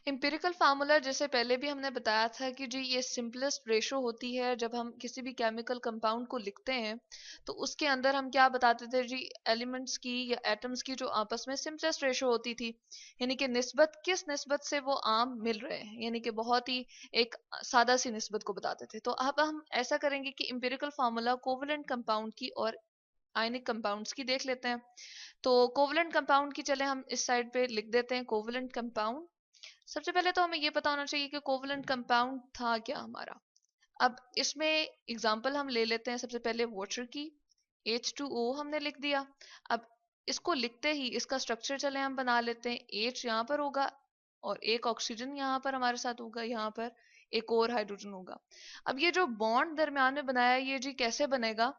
Empirical formula जैसे पहले भी हमने बताया था कि जी ये सिंपलेस्ट रेशो होती है जब हम किसी भी केमिकल कंपाउंड को लिखते हैं। तो उसके अंदर हम क्या बताते थे जी, एलिमेंट्स की या एटम्स की जो आपस में सिंपलेस्ट रेशो होती थी, यानी कि निस्बत किस निस्बत से वो आम मिल रहे हैं, यानी कि बहुत ही एक सादा सी निस्बत को बताते थे। तो अब हम ऐसा करेंगे कि एम्पिरिकल फार्मूला कोवलेंट कंपाउंड की और आयनिक कंपाउंड्स की देख लेते हैं। तो कोवलेंट कंपाउंड की चले हम इस साइड पे लिख देते हैं कोवलेंट कंपाउंड। सबसे पहले तो हमें ये पता होना चाहिए कि कोवलेंट कंपाउंड था क्या हमारा। अब इसमें एग्जांपल हम ले लेते हैं सबसे पहले वाटर की। H2O हमने लिख दिया। अब इसको लिखते ही इसका स्ट्रक्चर चले हम बना लेते हैं। H यहाँ पर होगा और एक ऑक्सीजन यहाँ पर हमारे साथ होगा, यहाँ पर एक और हाइड्रोजन होगा। अब ये जो बॉन्ड दरम्यान में बनाया ये जी कैसे बनेगा,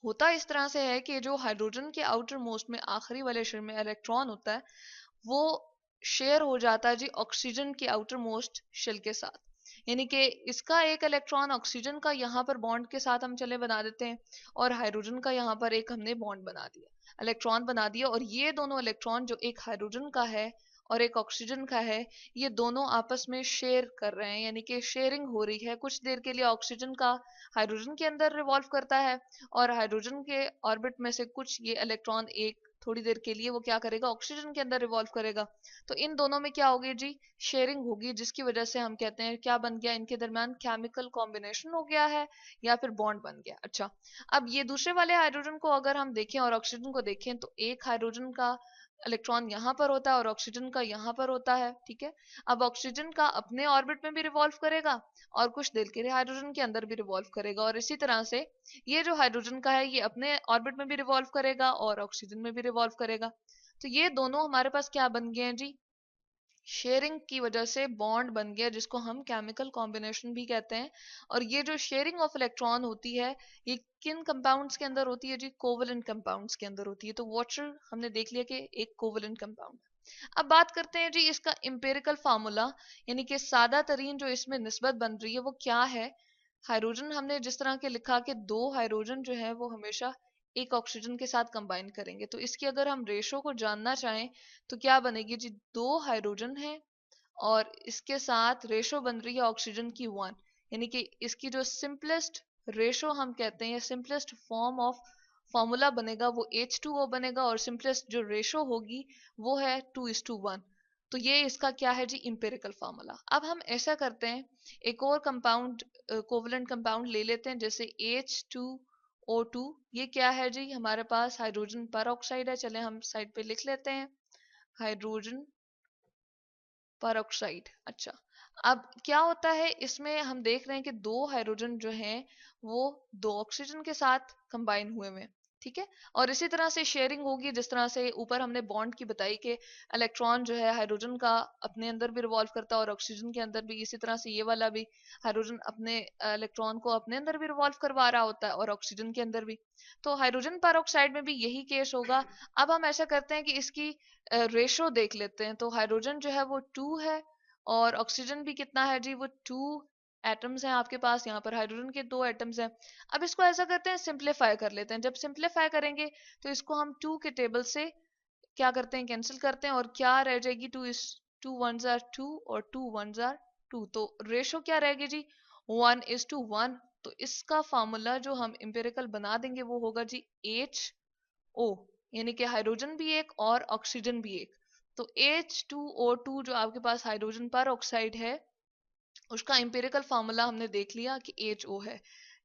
होता इस तरह से है कि जो हाइड्रोजन के आउटर मोस्ट में आखिरी वाले शेल में इलेक्ट्रॉन होता है वो शेयर हो जाता है जी ऑक्सीजन के आउटर मोस्ट शेल के साथ। यानी कि इसका एक इलेक्ट्रॉन ऑक्सीजन का यहाँ पर बॉन्ड के साथ हम चले बना देते हैं और हाइड्रोजन का यहाँ पर एक हमने बॉन्ड बना दिया, इलेक्ट्रॉन बना दिया। और ये दोनों इलेक्ट्रॉन जो एक हाइड्रोजन का है और एक ऑक्सीजन का है, ये दोनों आपस में शेयर कर रहे हैं, यानी कि शेयरिंग हो रही है। कुछ देर के लिए ऑक्सीजन का हाइड्रोजन के अंदर रिवॉल्व करता है और हाइड्रोजन के ऑर्बिट में से कुछ ये इलेक्ट्रॉन एक थोड़ी देर के लिए वो क्या करेगा, ऑक्सीजन के अंदर रिवॉल्व करेगा। तो इन दोनों में क्या होगी जी, शेयरिंग होगी, जिसकी वजह से हम कहते हैं क्या बन गया, इनके दरमियान केमिकल कॉम्बिनेशन हो गया है या फिर बॉन्ड बन गया। अच्छा, अब ये दूसरे वाले हाइड्रोजन को अगर हम देखें और ऑक्सीजन को देखें तो एक हाइड्रोजन का इलेक्ट्रॉन यहाँ पर होता है और ऑक्सीजन का यहाँ पर होता है। ठीक है, अब ऑक्सीजन का अपने ऑर्बिट में भी रिवॉल्व करेगा और कुछ देर के लिए हाइड्रोजन के अंदर भी रिवॉल्व करेगा, और इसी तरह से ये जो हाइड्रोजन का है ये अपने ऑर्बिट में भी रिवॉल्व करेगा और ऑक्सीजन में भी रिवॉल्व करेगा। तो ये दोनों हमारे पास क्या बन गए हैं जी, शेयरिंग की वजह से बॉन्ड बन गया, जिसको हम केमिकल कॉम्बिनेशन भी कहते हैं। और ये जो शेयरिंग ऑफ इलेक्ट्रॉन होती है ये किन कंपाउंड्स के अंदर होती है जी, कोवलेंट कंपाउंड्स के अंदर होती है। तो वाटर हमने देख लिया कि एक कोवलेंट कंपाउंड है। अब बात करते हैं जी इसका एम्पिरिकल फार्मूला, यानी कि सादा तरीन जो इसमें निस्बत बन रही है वो क्या है। हाइड्रोजन हमने जिस तरह के लिखा कि दो हाइड्रोजन जो है वो हमेशा एक ऑक्सीजन के साथ कंबाइन करेंगे। तो इसकी अगर हम रेशो को जानना चाहें तो क्या बनेगी जी, दो हाइड्रोजन है और इसके साथ रेशो बन रही है ऑक्सीजन की 1, यानी कि इसकी जो सिंपलेस्ट रेशो हम कहते हैं, सिंपलेस्ट फॉर्म ऑफ फॉर्मूला बनेगा वो H2O बनेगा, और सिंपलेस्ट जो रेशो होगी वो है 2:1। तो ये इसका क्या है जी, इंपेरिकल फार्मूला। अब हम ऐसा करते हैं, एक और कंपाउंड कोवलेंट कंपाउंड ले लेते हैं, जैसे H2O2। ये क्या है जी, हमारे पास हाइड्रोजन पर ऑक्साइड है। चले हम साइड पे लिख लेते हैं हाइड्रोजन पर। अच्छा, अब क्या होता है इसमें, हम देख रहे हैं कि दो हाइड्रोजन जो हैं वो दो ऑक्सीजन के साथ कंबाइन हुए हुए हैं। ठीक है, और इसी तरह से शेयरिंग होगी, जिस तरह से ऊपर हमने बॉन्ड की बताई कि इलेक्ट्रॉन जो है हाइड्रोजन का अपने अंदर भी रिवॉल्व करता है और ऑक्सीजन के अंदर भी, इसी तरह से ये वाला भी हाइड्रोजन अपने इलेक्ट्रॉन को अपने अंदर भी रिवॉल्व करवा रहा होता है और ऑक्सीजन के अंदर भी। तो हाइड्रोजन पर में भी यही केस होगा। अब हम ऐसा करते हैं कि इसकी रेशो देख लेते हैं। तो हाइड्रोजन जो है वो 2 है और ऑक्सीजन भी कितना है जी, वो 2 एटम्स हैं आपके पास। यहाँ पर हाइड्रोजन के 2 एटम्स हैं। अब इसको ऐसा करते हैं, सिंप्लीफाई कर लेते हैं। जब सिंप्लीफाई करेंगे तो इसको हम 2 के टेबल से क्या करते हैं, कैंसिल करते हैं, और क्या रह जाएगी, 2 इज 2 1 आर 2 और 2 1 आर 2। तो रेशो क्या रहेगी जी, 1:1। तो इसका फार्मूला जो हम इंपेरिकल बना देंगे वो होगा जी HO, यानी कि हाइड्रोजन भी एक और ऑक्सीजन भी एक। तो H2O2 जो आपके पास हाइड्रोजन पर ऑक्साइड है उसका इंपेरिकल फार्मूला हमने देख लिया कि HO है।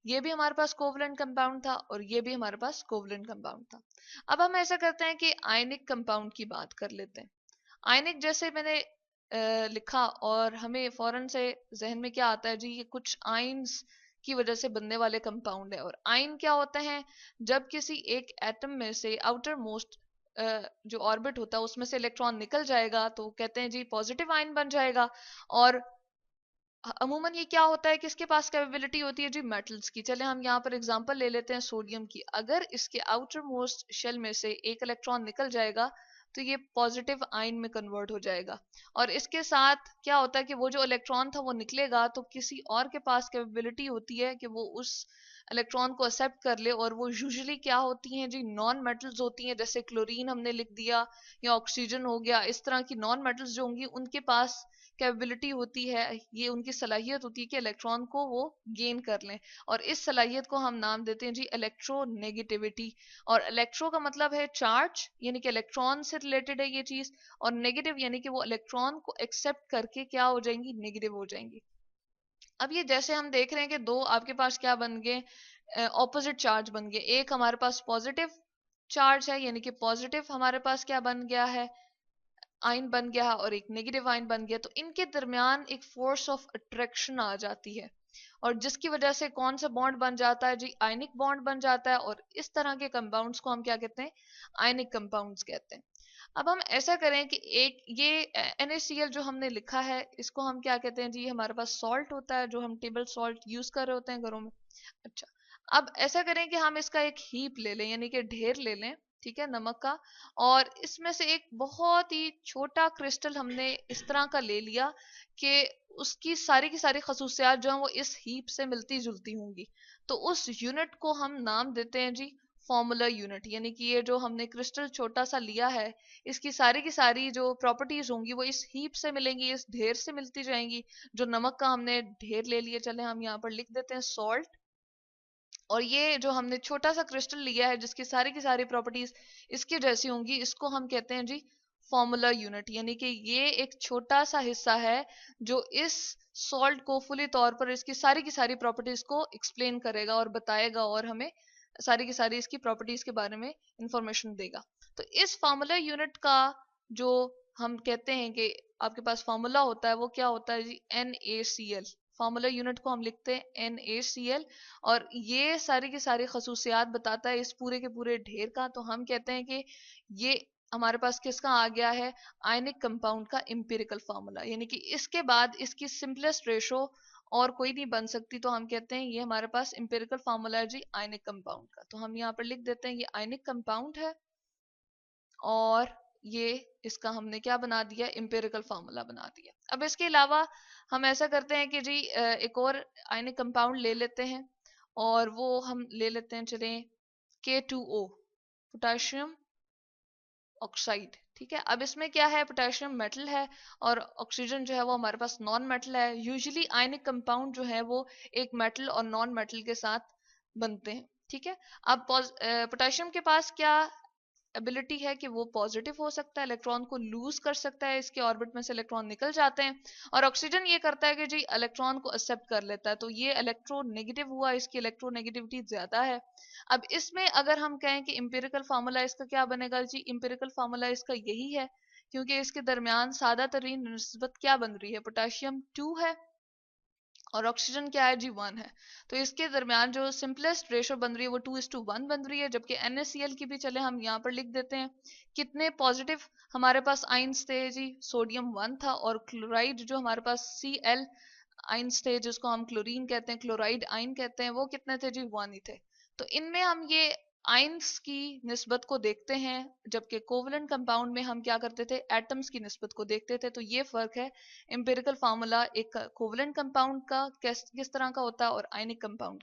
ये भी हमारे पास कोवलेंट कंपाउंड था और ये भी हमारे पास कोवलेंट कंपाउंड था। अब हम ऐसा करते हैं कि आयनिक कंपाउंड की बात कर लेते हैं। आयनिक जैसे मैंने लिखा और हमें फौरन से जहन में क्या आता है जी, ये कुछ आयंस की वजह से बनने वाले कंपाउंड है। और आयन क्या होते हैं, जब किसी एक एटम में से आउटर मोस्ट जो ऑर्बिट होता है उसमें से इलेक्ट्रॉन निकल जाएगा तो कहते हैं जी पॉजिटिव आयन बन जाएगा। और अमूमन ये क्या होता है, किसके पास कैपेबिलिटी होती है जी, मेटल्स की। चले हम यहाँ पर एग्जांपल ले लेते हैं सोडियम की। अगर इसके आउटर मोस्ट शेल में से एक इलेक्ट्रॉन निकल जाएगा तो ये पॉजिटिव आयन में कन्वर्ट हो जाएगा। और इसके साथ क्या होता है कि वो जो इलेक्ट्रॉन था वो निकलेगा तो किसी और के पास कैपेबिलिटी होती है कि वो उस इलेक्ट्रॉन को एक्सेप्ट कर ले, और वो यूजुअली क्या होती हैं जी, नॉन मेटल्स होती हैं, जैसे क्लोरीन हमने लिख दिया या ऑक्सीजन हो गया। इस तरह की नॉन मेटल्स जो होंगी उनके पास कैपेबिलिटी होती है, ये उनकी सलाहियत होती है कि इलेक्ट्रॉन को वो गेन कर लें, और इस सलाहियत को हम नाम देते हैं जी इलेक्ट्रोनेगेटिविटी। और इलेक्ट्रो का मतलब है चार्ज, यानी कि इलेक्ट्रॉन से रिलेटेड है ये चीज, और नेगेटिव यानी कि वो इलेक्ट्रॉन को एक्सेप्ट करके क्या हो जाएंगी, नेगेटिव हो जाएंगी। अब ये जैसे हम देख रहे हैं कि दो आपके पास क्या बन गए, ऑपोजिट चार्ज बन गए। एक हमारे पास पॉजिटिव चार्ज है, यानी कि पॉजिटिव हमारे पास क्या बन गया है, आयन बन गया है, और एक नेगेटिव आयन बन गया। तो इनके दरमियान एक फोर्स ऑफ अट्रैक्शन आ जाती है, और जिसकी वजह से कौन सा बॉन्ड बन जाता है जी, आयनिक बॉन्ड बन जाता है। और इस तरह के कंपाउंड्स को हम क्या कहते हैं, आयनिक कंपाउंड्स कहते हैं। अब हम ऐसा करें कि एक ये NaCl जो हमने लिखा है, इसको हम क्या कहते हैं जी, हमारे पास सॉल्ट होता है जो हम टेबल सॉल्ट यूज कर रहे होते हैं घरों में। अच्छा, अब ऐसा करें कि हम इसका एक हीप ले लें, यानी कि ढेर ले लें, ठीक है, नमक का। और इसमें से एक बहुत ही छोटा क्रिस्टल हमने इस तरह का ले लिया कि उसकी सारी की सारी खसूसियात जो हैं वो इस हीप से मिलती जुलती होंगी। तो उस यूनिट को हम नाम देते हैं जी फॉर्मूला यूनिट, यानी कि ये जो हमने क्रिस्टल छोटा सा लिया है, इसकी सारी की सारी जो प्रॉपर्टीज होंगी वो इस हीप से मिलेंगी, इस ढेर से मिलती जाएंगी। जो नमक का हमने ढेर ले लिया, चले हम यहाँ पर लिख देते हैं सॉल्ट। और ये जो हमने छोटा सा क्रिस्टल लिया है जिसकी सारी की सारी प्रॉपर्टीज इसके जैसी होंगी, इसको हम कहते हैं जी फॉर्मूला यूनिट। यानी कि ये एक छोटा सा हिस्सा है जो इस सॉल्ट को फुली तौर पर इसकी सारी की सारी प्रॉपर्टीज को एक्सप्लेन करेगा और बताएगा, और हमें सारी की सारी इसकी प्रॉपर्टीज के बारे में इंफॉर्मेशन देगा। तो इस फॉर्मूला यूनिट का जो हम कहते हैं कि आपके पास फॉर्मूला होता है, वो क्या होता है जी, NaCl। फॉर्मूला यूनिट को हम लिखते हैं NaCl, और ये सारी की सारी खसूसियात बताता है इस पूरे के पूरे ढेर का। तो हम कहते हैं कि ये हमारे पास किसका आ गया है, आयनिक कंपाउंड का एम्पिरिकल फार्मूला, यानी कि इसके बाद इसकी सिंपलेस्ट रेशो और कोई नहीं बन सकती। तो हम कहते हैं ये हमारे पास एम्पिरिकल फार्मूला है जी आयनिक कंपाउंड का। तो हम यहाँ पर लिख देते हैं ये आयनिक कंपाउंड है, और ये इसका हमने क्या बना दिया, एम्पिरिकल फार्मूला बना दिया। अब इसके अलावा हम ऐसा करते हैं कि जी एक और आयनिक कंपाउंड ले लेते हैं, और वो हम ले लेते हैं, चले K2O, पोटेशियम ऑक्साइड। ठीक है, अब इसमें क्या है, पोटेशियम मेटल है और ऑक्सीजन जो है वो हमारे पास नॉन मेटल है। यूजुअली आयनिक कंपाउंड जो है वो एक मेटल और नॉन मेटल के साथ बनते हैं। ठीक है, अब पोटेशियम के पास क्या एबिलिटी है कि वो पॉजिटिव हो सकता है, इलेक्ट्रॉन को लूज कर सकता है, इसके ऑर्बिट में से इलेक्ट्रॉन निकल जाते हैं। और ऑक्सीजन ये करता है कि जी इलेक्ट्रॉन को एक्सेप्ट कर लेता है, तो ये इलेक्ट्रोनेगेटिव हुआ, इसकी इलेक्ट्रोनेगेटिविटी ज्यादा है। अब इसमें अगर हम कहें कि इंपेरिकल फार्मूला इसका क्या बनेगा जी, इंपेरिकल फार्मूला इसका यही है, क्योंकि इसके दरमियान सादा तरीन निस्बत क्या बन रही है, पोटेशियम 2 है और ऑक्सीजन क्या है जी 1 है। तो इसके दरमियान जो सिंपलेस्ट रेशो बन रही है वो 2:1 बन रही है। जबकि NaCl की भी चले हम यहाँ पर लिख देते हैं, कितने पॉजिटिव हमारे पास आइंस थे जी, सोडियम 1 था, और क्लोराइड जो हमारे पास Cl आइंस थे जिसको हम क्लोरीन कहते हैं, क्लोराइड आइन कहते हैं, वो कितने थे जी 1 ही थे। तो इनमें हम ये आइंस की निस्बत को देखते हैं, जबकि कोवलेंट कंपाउंड में हम क्या करते थे, एटम्स की निस्बत को देखते थे। तो ये फर्क है एम्पिरिकल फार्मूला एक कोवलेंट कंपाउंड का किस तरह का होता है और आयनिक कंपाउंड का।